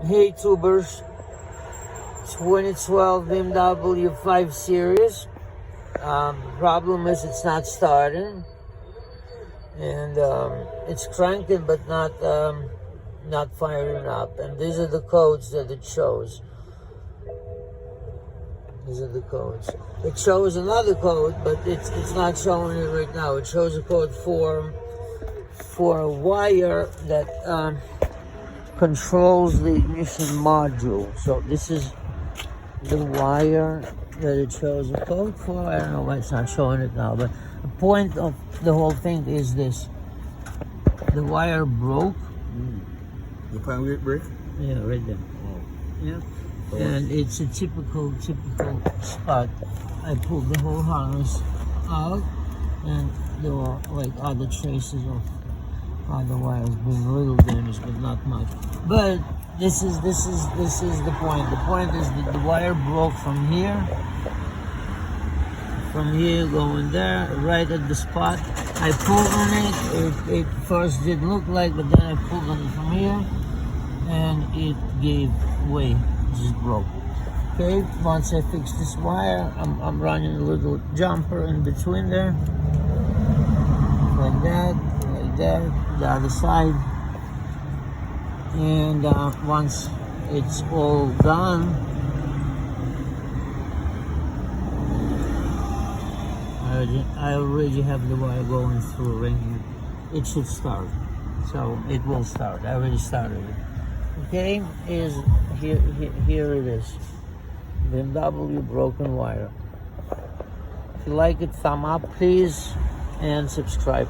Hey tubers, 2012 BMW 5 Series. Problem is it's not starting, and it's cranking but not firing up. And these are the codes that it shows. These are the codes. It shows another code, but it's not showing it right now. It shows a code for a wire that controls the ignition module. So this is the wire that it shows a code for. I don't know why it's not showing it now, but the point of the whole thing is this: the wire broke. The power break? Yeah, right there. Oh. Yeah. And it's a typical spot. I pulled the whole harness out, and there were like other traces of other wires being a little damaged, but not much. But this is the point. The point is that the wire broke from here going there, right at the spot. I pulled on it. It first didn't look like, but then I pulled on it from here, and it gave way. Just broke. Okay, once I fix this wire, I'm running a little jumper in between there, like that, the other side, and once it's all done, I already have the wire going through right here. It should start, so it will start. I already started it. Okay, here it is. BMW broken wire. If you like it, thumb up please, and subscribe.